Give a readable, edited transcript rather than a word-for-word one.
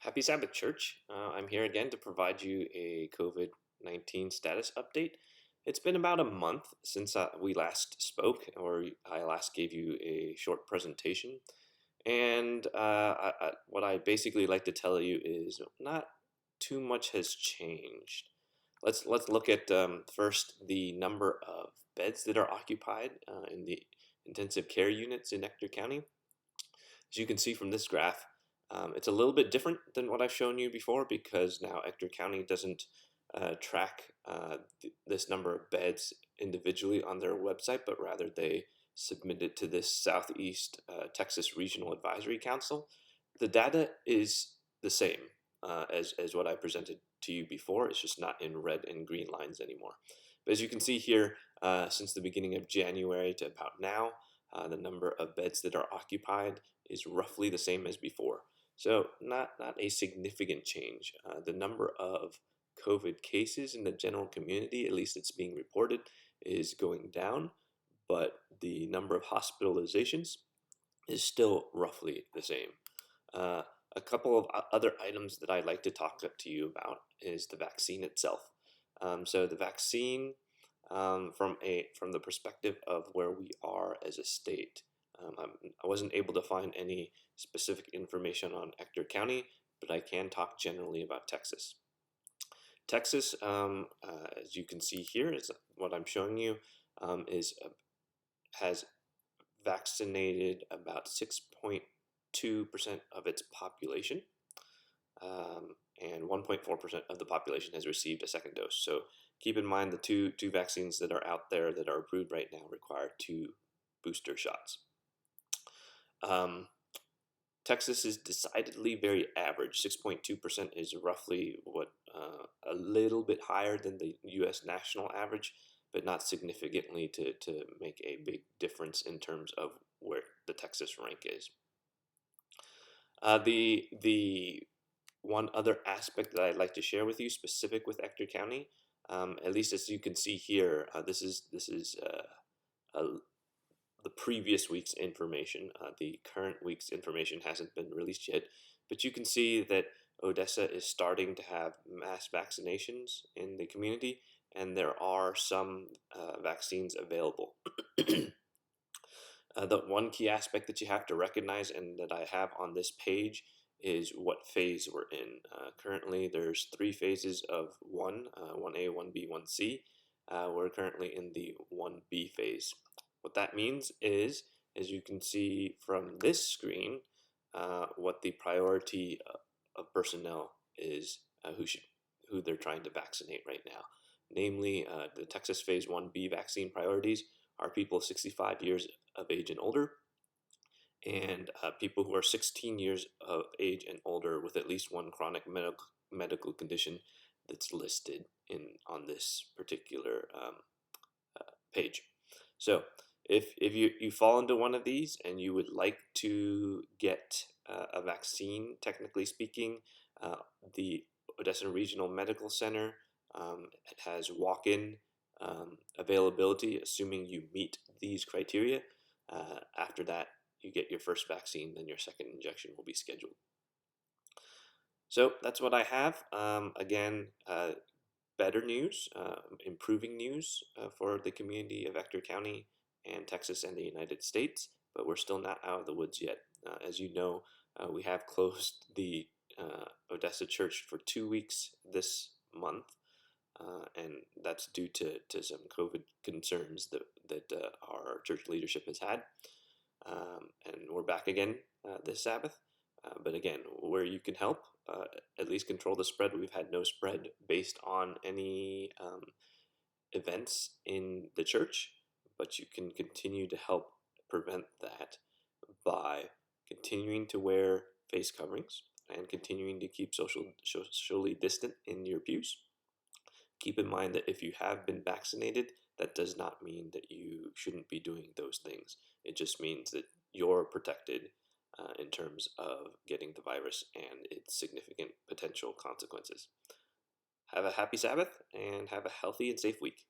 Happy Sabbath, Church. I'm here again to provide you a COVID-19 status update. It's been about a month since we last spoke, or I last gave you a short presentation. And what I basically like to tell you is not too much has changed. Let's look at first the number of beds that are occupied in the intensive care units in Ector County. As you can see from this graph, it's a little bit different than what I've shown you before because now Ector County doesn't track this number of beds individually on their website, but rather they submit it to this Southeast Texas Regional Advisory Council. The data is the same as what I presented to you before. It's just not in red and green lines anymore. But as you can see here, since the beginning of January to about now, the number of beds that are occupied is roughly the same as before. So not a significant change. The number of COVID cases in the general community, at least it's being reported, is going down, but the number of hospitalizations is still roughly the same. A couple of other items that I'd like to talk to you about is the vaccine itself. So the vaccine, from the perspective of where we are as a state, I wasn't able to find any specific information on Ector County, but I can talk generally about Texas. Texas, as you can see here, is what I'm showing you, has vaccinated about 6.2% of its population, and 1.4% of the population has received a second dose. So keep in mind the two vaccines that are out there that are approved right now require 2 booster shots. Texas is decidedly very average. 6.2% is roughly a little bit higher than the U.S. national average, but not significantly to make a big difference in terms of where the Texas rank is. The one other aspect that I'd like to share with you, specific with Ector County, at least as you can see here, this is the previous week's information. The current week's information hasn't been released yet, but you can see that Odessa is starting to have mass vaccinations in the community, and there are some vaccines available. The one key aspect that you have to recognize and that I have on this page is what phase we're in. Currently, there's 3 phases of 1A, 1B, 1C. We're currently in the 1B phase. What that means is, as you can see from this screen, what the priority of personnel is, who they're trying to vaccinate right now. Namely, the Texas Phase 1B vaccine priorities are people 65 years of age and older, and people who are 16 years of age and older with at least one chronic medical condition that's listed on this particular page. So if you fall into one of these and you would like to get a vaccine, technically speaking, the Odessa Regional Medical Center has walk-in availability, assuming you meet these criteria. After that, you get your first vaccine, then your second injection will be scheduled. So that's what I have. Again, better news, improving news for the community of Ector County and Texas and the United States, but we're still not out of the woods yet. As you know, we have closed the Odessa Church for 2 weeks this month, and that's due to some COVID concerns that our church leadership has had. And we're back again this Sabbath. But again, where you can help, at least control the spread. We've had no spread based on any events in the church, but you can continue to help prevent that by continuing to wear face coverings and continuing to keep socially distant in your pews. Keep in mind that if you have been vaccinated, that does not mean that you shouldn't be doing those things. It just means that you're protected in terms of getting the virus and its significant potential consequences. Have a happy Sabbath and have a healthy and safe week.